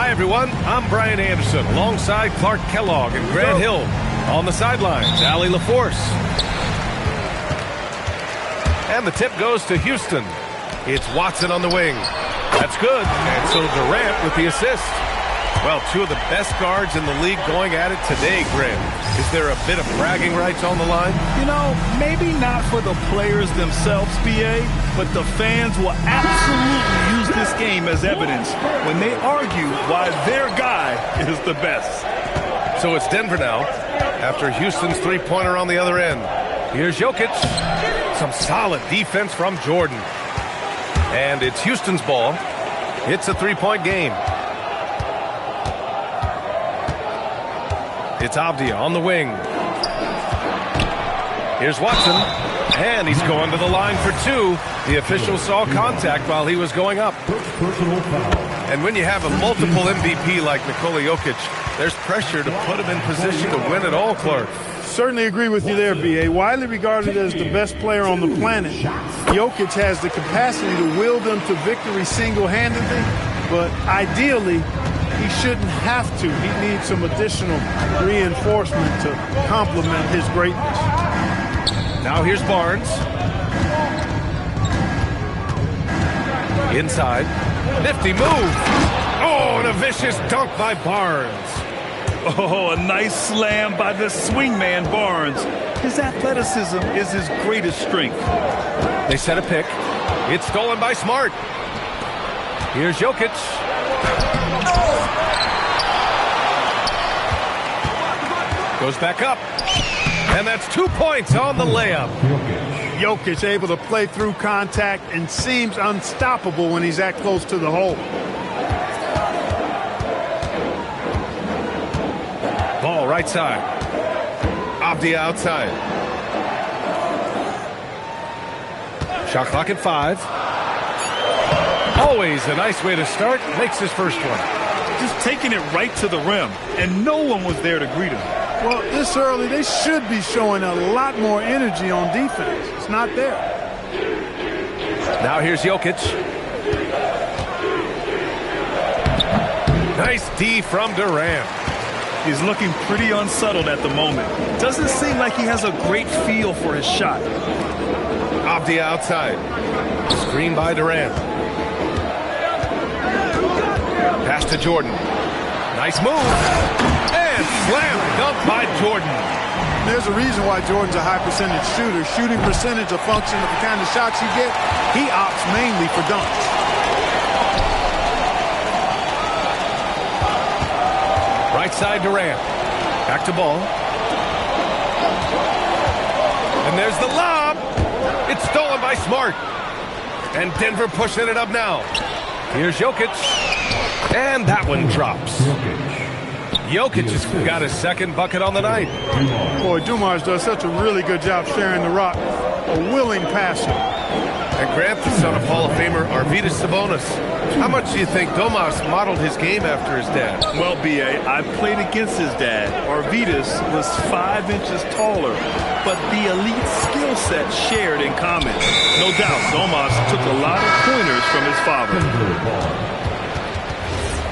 Hi, everyone. I'm Brian Anderson alongside Clark Kellogg and Grant Hill. On the sidelines, Allie LaForce. And the tip goes to Houston. It's Watson on the wing. That's good. And so Durant with the assist. Well, two of the best guards in the league going at it today, Grant. Is there a bit of bragging rights on the line? You know, maybe not for the players themselves, BA, but the fans will absolutely use this game as evidence when they argue why their guy is the best. So it's Denver now, after Houston's three-pointer on the other end. Here's Jokic. Some solid defense from Jordan. And it's Houston's ball. It's a three-point game. It's Avdia on the wing. Here's Watson. And he's going to the line for two. The official saw contact while he was going up. And when you have a multiple MVP like Nikola Jokic, there's pressure to put him in position to win it all, Clark. Certainly agree with you there, B.A. Widely regarded as the best player on the planet, Jokic has the capacity to will them to victory single-handedly, but ideally, he shouldn't have to. He needs some additional reinforcement to complement his greatness. Now here's Barnes. Inside. Nifty move. Oh, and a vicious dunk by Barnes. Oh, a nice slam by the swingman Barnes. His athleticism is his greatest strength. They set a pick. It's stolen by Smart. Here's Jokic. Goes back up. And that's 2 points on the layup. Jokic able to play through contact and seems unstoppable when he's that close to the hole. Ball right side. Avdia outside. Shot clock at 5. Always a nice way to start. Makes his first one. Just taking it right to the rim, and no one was there to greet him. Well, this early, they should be showing a lot more energy on defense. It's not there. Now here's Jokic. Nice D from Durant. He's looking pretty unsettled at the moment. Doesn't seem like he has a great feel for his shot. Avdia outside. Screen by Durant. Pass to Jordan. Nice move. And slam dunk by Jordan. There's a reason why Jordan's a high percentage shooter. Shooting percentage a function of the kind of shots you get. He opts mainly for dunks. Right side Durant. Back to ball. And there's the lob. It's stolen by Smart. And Denver pushing it up now. Here's Jokic. And that one drops. Jokic has got his second bucket on the night. Boy, Dumars does such a really good job sharing the rock. A willing passer. And Grant, the son of Hall of Famer Arvydas Sabonis. How much do you think Domas modeled his game after his dad? Well, B.A., I played against his dad. Arvydas was 5 inches taller, but the elite skill set shared in common. No doubt, Domas took a lot of pointers from his father.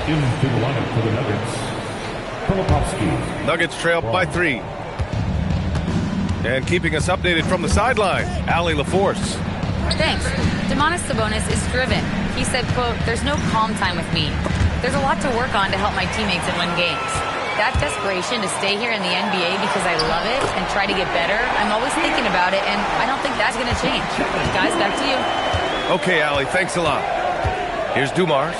Into the lineup for the Nuggets, Filipowski. Nuggets trail by 3. And keeping us updated from the sideline, Allie LaForce. Thanks. Domantas Sabonis is driven. He said, quote, "There's no calm time with me. There's a lot to work on to help my teammates and win games. That desperation to stay here in the NBA because I love it and try to get better, I'm always thinking about it, and I don't think that's going to change." Guys, back to you. Okay, Allie, thanks a lot. Here's Dumars.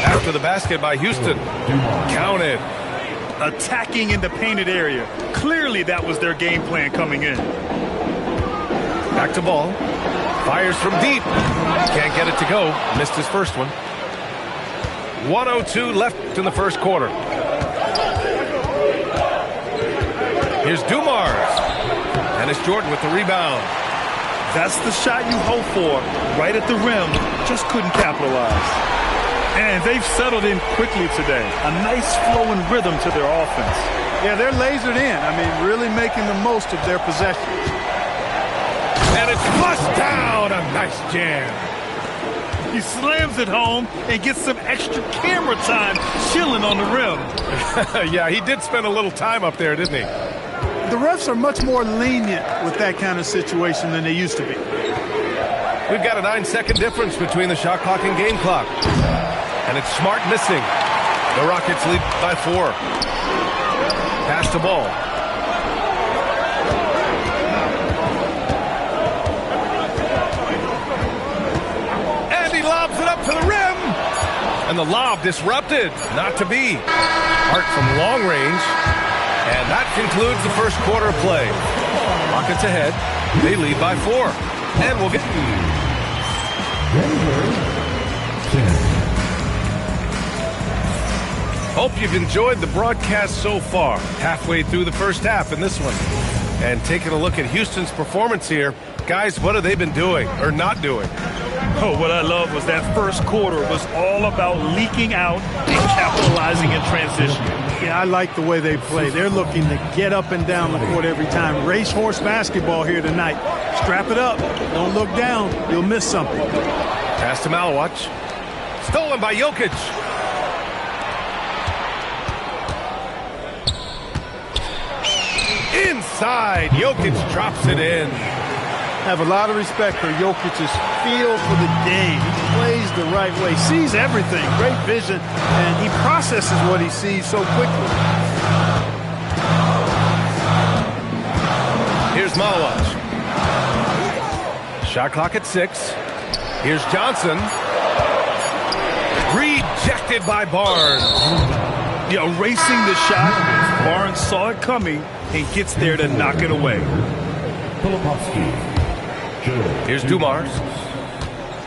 After the basket by Houston. Counted. Attacking in the painted area. Clearly that was their game plan coming in. Back to ball. Fires from deep. Can't get it to go. Missed his first one. 1:02 left in the first quarter. Here's Dumars. And it's Jordan with the rebound. That's the shot you hope for. Right at the rim. Just couldn't capitalize. And they've settled in quickly today. A nice flow and rhythm to their offense. Yeah, they're lasered in. I mean, really making the most of their possessions. And it's flushed down. A nice jam. He slams it home and gets some extra camera time chilling on the rim. Yeah, he did spend a little time up there, didn't he? The refs are much more lenient with that kind of situation than they used to be. We've got a 9-second difference between the shot clock and game clock. And it's Smart missing. The Rockets lead by 4. Pass the ball. And he lobs it up to the rim. And the lob disrupted. Not to be. Hart from long range. And that concludes the first quarter of play. Rockets ahead. They lead by 4. And we'll get... Hope you've enjoyed the broadcast so far. Halfway through the first half in this one. And taking a look at Houston's performance here. Guys, what have they been doing or not doing? Oh, what I love was that first quarter was all about leaking out and capitalizing in transition. Yeah, I like the way they play. They're looking to get up and down the court every time. Racehorse basketball here tonight. Strap it up. Don't look down. You'll miss something. Pass to Malawach. Stolen by Jokic. Inside. Jokic drops it in. Have a lot of respect for Jokic's feel for the game. He plays the right way, sees everything, great vision, and he processes what he sees so quickly. Here's Malawach. Shot clock at 6. Here's Johnson. Rejected by Barnes. Yeah, erasing the shot. Barnes saw it coming and gets there to knock it away. Here's Dumars.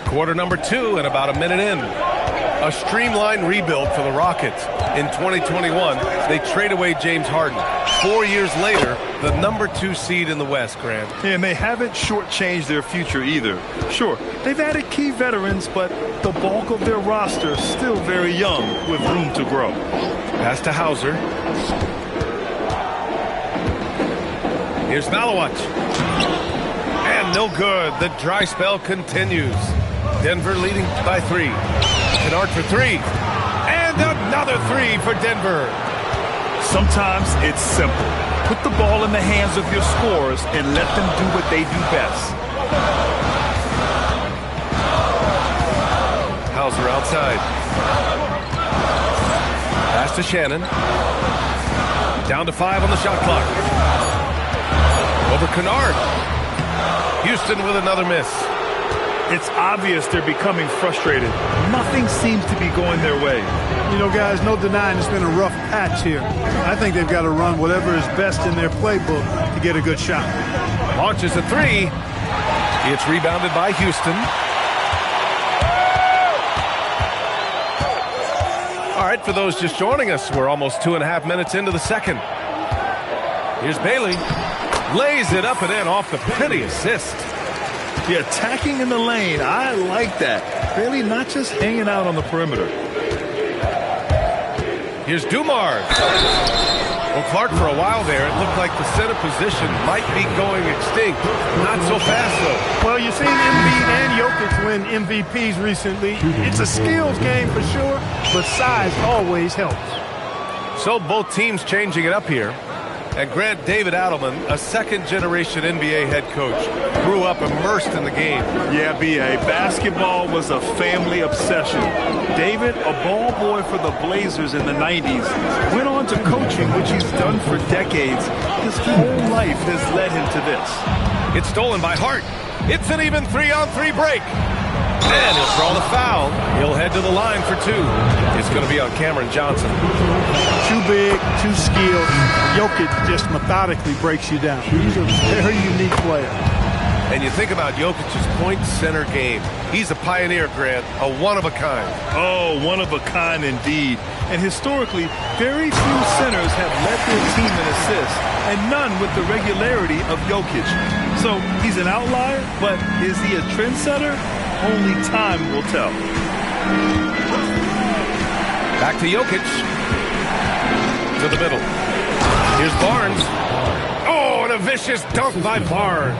Quarter number 2 and about a minute in. A streamlined rebuild for the Rockets. In 2021, they trade away James Harden. 4 years later, the number 2 seed in the West, Grant. And they haven't shortchanged their future either. Sure, they've added key veterans, but the bulk of their roster is still very young with room to grow. Pass to Hauser. Here's Malawach. And no good. The dry spell continues. Denver leading by 3. Kennard for 3. And another 3 for Denver. Sometimes it's simple. Put the ball in the hands of your scorers and let them do what they do best. Hauser outside. Pass to Shannon. Down to 5 on the shot clock. Over Kennard. Houston with another miss. It's obvious they're becoming frustrated. Nothing seems to be going their way. You know, guys, no denying it's been a rough patch here. I think they've got to run whatever is best in their playbook to get a good shot. Launches a 3. It's rebounded by Houston. All right, for those just joining us, we're almost 2.5 minutes into the second. Here's Bailey. Lays it up and in off the pretty assist. Yeah, attacking in the lane. I like that. Really not just hanging out on the perimeter. Here's Dumars. Well, Clark, for a while there, it looked like the center position might be going extinct. Not so fast, though. Well, you've seen Embiid and Jokic win MVPs recently. It's a skills game for sure, but size always helps. So both teams changing it up here. And Grant, David Adelman, a second-generation NBA head coach, grew up immersed in the game. Yeah, B.A., basketball was a family obsession. David, a ball boy for the Blazers in the 90s, went on to coaching, which he's done for decades. His whole life has led him to this. It's stolen by Hart. It's an even 3-on-3 break. And he'll draw the foul. He'll head to the line for 2. It's going to be on Cameron Johnson. Too big, too skilled. Jokic just methodically breaks you down. He's a very unique player. And you think about Jokic's point center game. He's a pioneer, Grant, a one-of-a-kind. Oh, one-of-a-kind indeed. And historically, very few centers have led their team in assists, and none with the regularity of Jokic. So he's an outlier, but is he a trendsetter? Only time will tell. Back to Jokic. To the middle. Here's Barnes. Oh, and a vicious dunk by Barnes.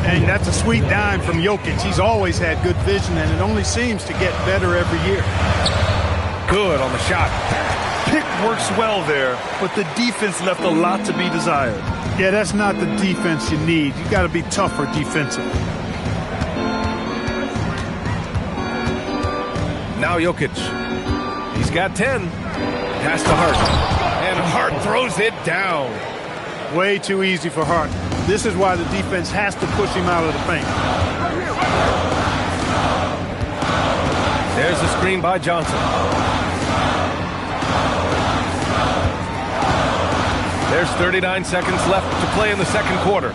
And that's a sweet dime from Jokic. He's always had good vision, and it only seems to get better every year. Good on the shot. Pick works well there, but the defense left a lot to be desired. Yeah, that's not the defense you need. You got to be tougher defensively. Now Jokic. He's got 10. Pass to Hart. And Hart throws it down. Way too easy for Hart. This is why the defense has to push him out of the paint. There's the screen by Johnson. There's 39 seconds left to play in the second quarter.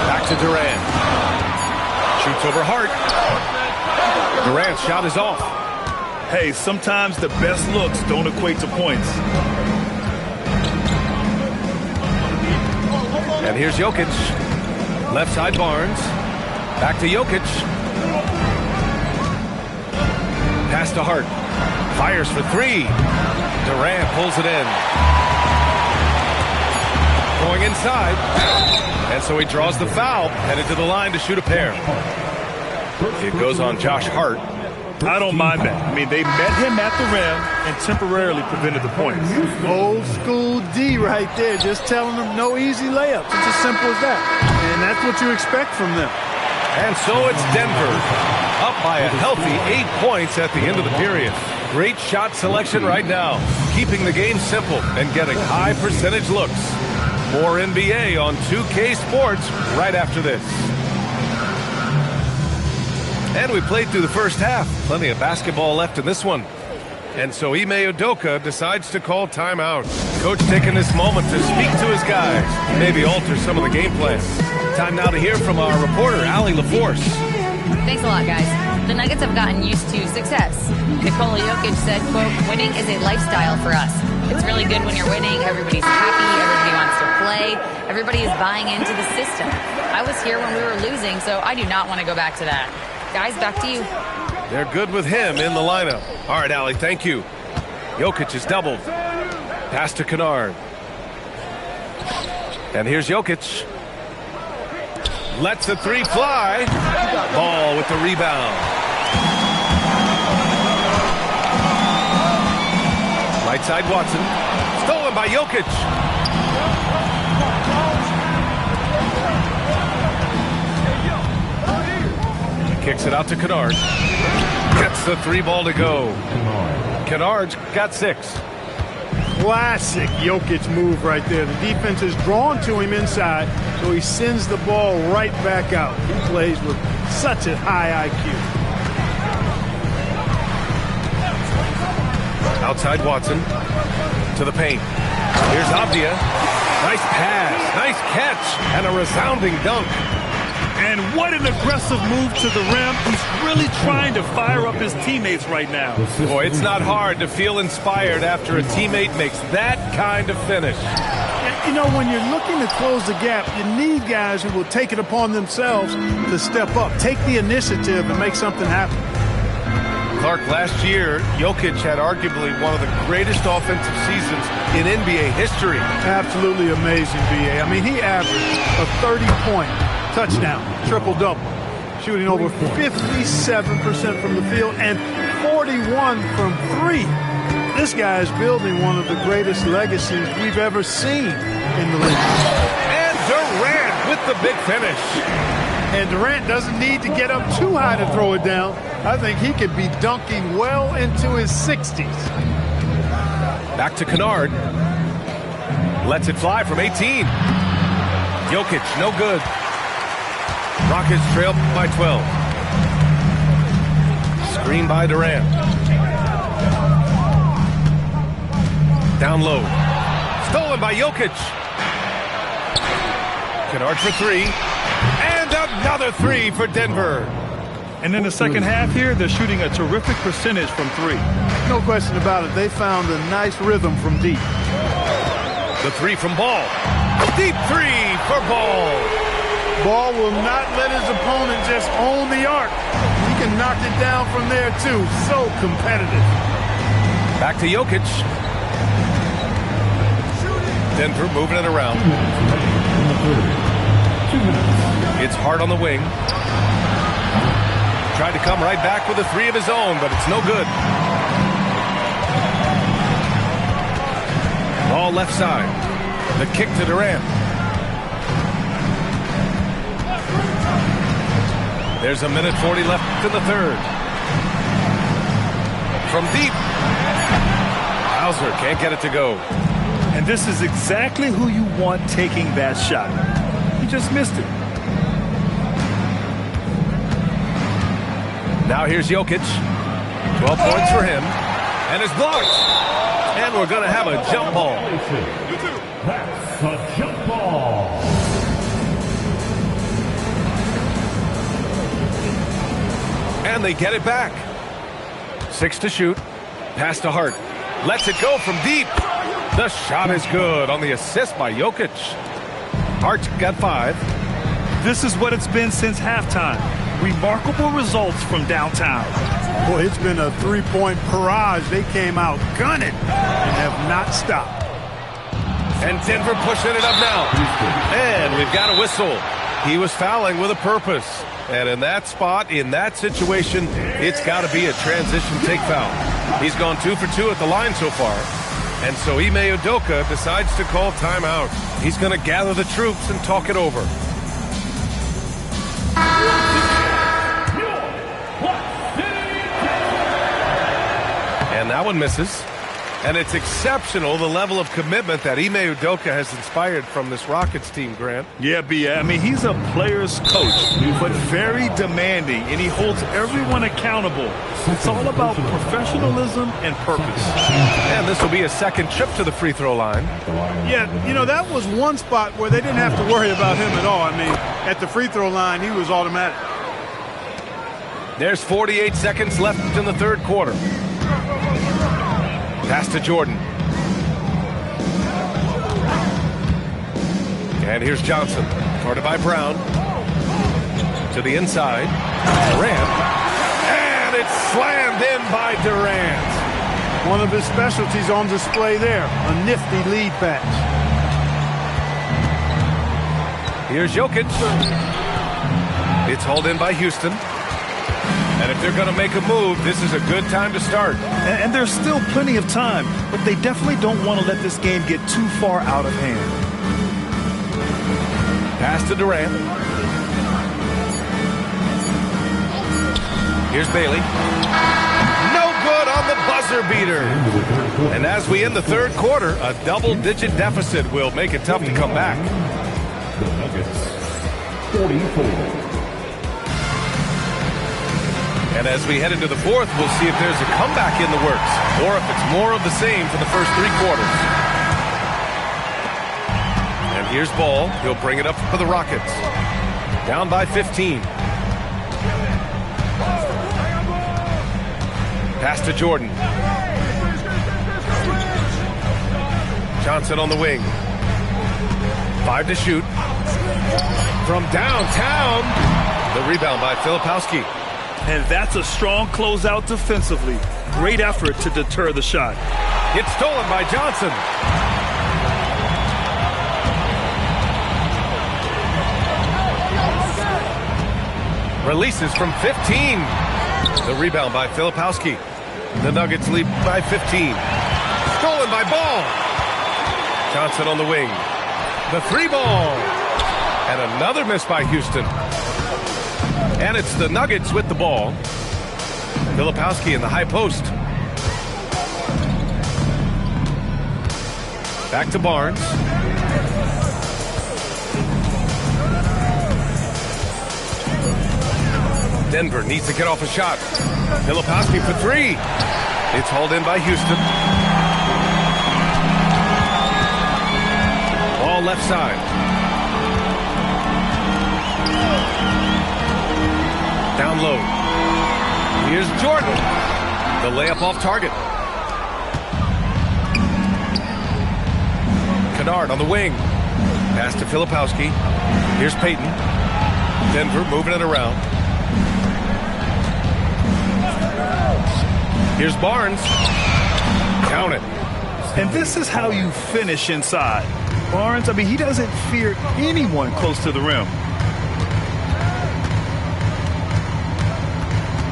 Back to Durant. Shoots over Hart. Durant's shot is off. Hey, sometimes the best looks don't equate to points. And here's Jokic. Left side Barnes. Back to Jokic. Pass to Hart. Fires for three. Durant pulls it in. Going inside. And so he draws the foul. Headed to the line to shoot a pair. It goes on Josh Hart. I don't mind that. I mean, they met him at the rim and temporarily prevented the points. Old school D right there, just telling them no easy layups. It's as simple as that. And that's what you expect from them. And so it's Denver, up by a healthy 8 points at the end of the period. Great shot selection right now, keeping the game simple and getting high percentage looks. More NBA on 2K Sports right after this. And we played through the first half. Plenty of basketball left in this one. And so Ime Udoka decides to call timeout. Coach taking this moment to speak to his guys, maybe alter some of the game plan. Time now to hear from our reporter, Allie LaForce. Thanks a lot, guys. The Nuggets have gotten used to success. Nikola Jokic said, quote, winning is a lifestyle for us. It's really good when you're winning. Everybody's happy. Everybody wants to play. Everybody is buying into the system. I was here when we were losing, so I do not want to go back to that. Guys, back to you. They're good with him in the lineup. All right, Allie, thank you. Jokic is doubled. Pass to Kennard. And here's Jokic. Lets the three fly. Ball with the rebound. Right side Watson. Stolen by Jokic. Kicks it out to Kennard. Gets the three ball to go. Kennard's got 6. Classic Jokic move right there. The defense is drawn to him inside, so he sends the ball right back out. He plays with such a high IQ. Outside Watson to the paint. Here's Avdia. Nice pass, nice catch, and a resounding dunk. And what an aggressive move to the rim. He's really trying to fire up his teammates right now. Boy, it's not hard to feel inspired after a teammate makes that kind of finish. You know, when you're looking to close the gap, you need guys who will take it upon themselves to step up, take the initiative, and make something happen. Clark, last year, Jokic had arguably one of the greatest offensive seasons in NBA history. Absolutely amazing, B.A. I mean, he averaged a 30-point touchdown, triple-double, shooting over 57% from the field and 41 from 3. This guy is building one of the greatest legacies we've ever seen in the league. And Durant with the big finish. And Durant doesn't need to get up too high to throw it down. I think he could be dunking well into his 60s. Back to Kennard. Lets it fly from 18. Jokic, no good. Rockets trail by 12. Screen by Durant. Down low. Stolen by Jokic. Kennard for 3. And another 3 for Denver. And in the second half here, they're shooting a terrific percentage from 3. No question about it. They found a nice rhythm from deep. The 3 from Ball. Deep 3 for Ball. Ball will not let his opponent just own the arc. He can knock it down from there, too. So competitive. Back to Jokic. Denver moving it around. 2 minutes. It's Hart on the wing. Tried to come right back with a three of his own, but it's no good. Ball left side. The kick to Durant. There's a minute 40 left in the third. From deep. Hauser can't get it to go. And this is exactly who you want taking that shot. He just missed it. Now here's Jokic. 12 points for him. And it's blocked. And we're going to have a jump ball. That's a jump ball. And they get it back. 6 to shoot. Pass to Hart. Lets it go from deep. The shot is good on the assist by Jokic. Hart's got 5. This is what it's been since halftime. Remarkable results from downtown. Boy, it's been a three-point barrage. They came out gunning and have not stopped. And Denver pushing it up now. And we've got a whistle. He was fouling with a purpose. And in that spot, in that situation, it's got to be a transition take foul. He's gone 2 for 2 at the line so far. And so Ime Udoka decides to call timeout. He's going to gather the troops and talk it over. And that one misses. And it's exceptional, the level of commitment that Ime Udoka has inspired from this Rockets team, Grant. Yeah, B.A. I mean, he's a player's coach, but very demanding, and he holds everyone accountable. It's all about professionalism and purpose. And this will be a second trip to the free throw line. Yeah, you know, that was one spot where they didn't have to worry about him at all. I mean, at the free throw line, he was automatic. There's 48 seconds left in the third quarter. Pass to Jordan. And here's Johnson. Guarded by Brown. To the inside. Durant. And it's slammed in by Durant. One of his specialties on display there. A nifty lead pass. Here's Jokic. It's hauled in by Houston. And if they're going to make a move, this is a good time to start. And there's still plenty of time, but they definitely don't want to let this game get too far out of hand. Pass to Durant. Here's Bailey. No good on the buzzer beater. And as we end the third quarter, a double-digit deficit will make it tough to come back. The Nuggets, 44. And as we head into the fourth, we'll see if there's a comeback in the works or if it's more of the same for the first 3 quarters. And here's Ball. He'll bring it up for the Rockets. Down by 15. Pass to Jordan. Johnson on the wing. 5 to shoot. From downtown. The rebound by Filipowski. And that's a strong closeout defensively. Great effort to deter the shot. It's stolen by Johnson. Releases from 15. The rebound by Filipowski. The Nuggets lead by 15. Stolen by Ball. Johnson on the wing. The 3-ball. And another miss by Houston. And it's the Nuggets with the ball. Filipowski in the high post. Back to Barnes. Denver needs to get off a shot. Filipowski for 3. It's hauled in by Houston. Ball left side. Down low. Here's Jordan. The layup off target. Kennard on the wing. Pass to Filipowski. Here's Payton. Denver moving it around. Here's Barnes. Count it. And this is how you finish inside. Barnes, I mean, he doesn't fear anyone close to the rim.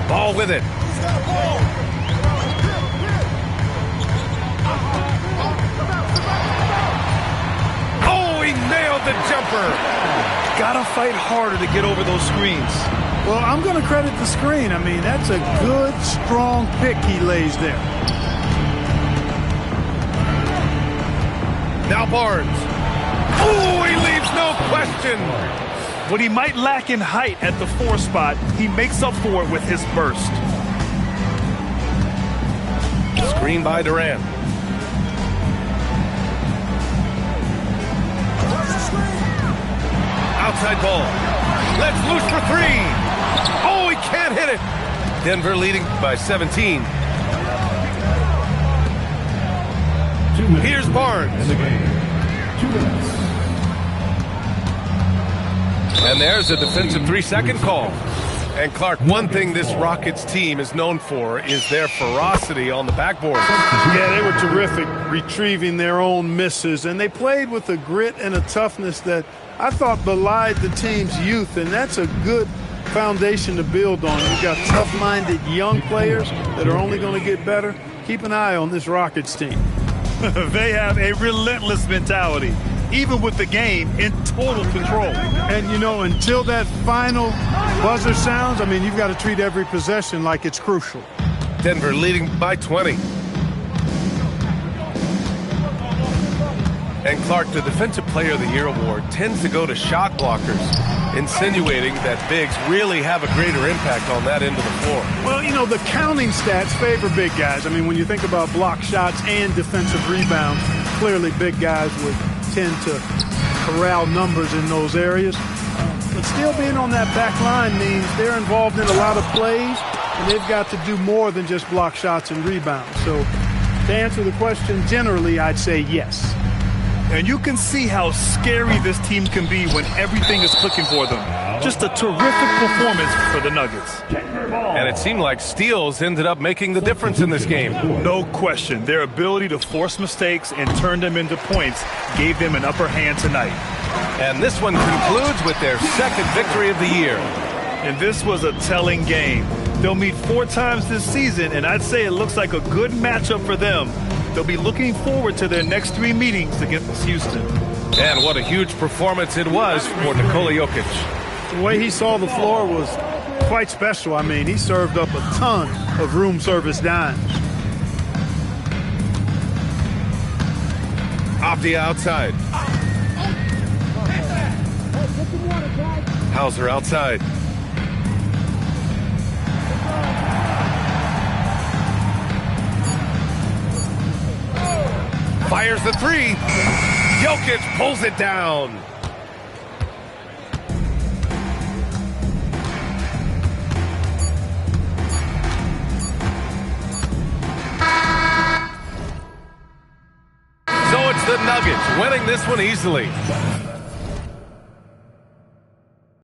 Ball with it. Oh, he nailed the jumper. Gotta fight harder to get over those screens. Well, I'm going to credit the screen. I mean, that's a good, strong pick he lays there. Now Barnes. Oh, he leaves no question. What he might lack in height at the 4 spot, he makes up for it with his burst. Screen by Durant. Outside ball. Let's loose for 3. Oh, he can't hit it. Denver leading by 17. 2 minutes. Here's Barnes. In the game. 2 minutes. And there's a defensive 3-second call. And Clark, one thing this Rockets team is known for is their ferocity on the backboard. Yeah, they were terrific retrieving their own misses, and they played with a grit and a toughness that I thought belied the team's youth, and that's a good foundation to build on. You've got tough-minded young players that are only going to get better. Keep an eye on this Rockets team. They have a relentless mentality, even with the game in total control. And, you know, until that final buzzer sounds, I mean, you've got to treat every possession like it's crucial. Denver leading by 20. And Clark, the Defensive Player of the Year award tends to go to shot blockers, insinuating that bigs really have a greater impact on that end of the floor. Well, you know, the counting stats favor big guys. I mean, when you think about block shots and defensive rebounds, clearly big guys would tend to corral numbers in those areas. But still being on that back line means they're involved in a lot of plays, and they've got to do more than just block shots and rebounds. So to answer the question, generally, I'd say yes. And you can see how scary this team can be when everything is clicking for them. Just a terrific performance for the Nuggets. And it seemed like steals ended up making the difference in this game. No question. Their ability to force mistakes and turn them into points gave them an upper hand tonight. And this one concludes with their second victory of the year. And this was a telling game. They'll meet 4 times this season, and I'd say it looks like a good matchup for them. They'll be looking forward to their next 3 meetings against Houston. And what a huge performance it was for Nikola Jokic. The way he saw the floor was quite special. I mean, he served up a ton of room service dimes. Off the outside. Hauser outside. Fires the 3. Jokic pulls it down. So it's the Nuggets winning this one easily.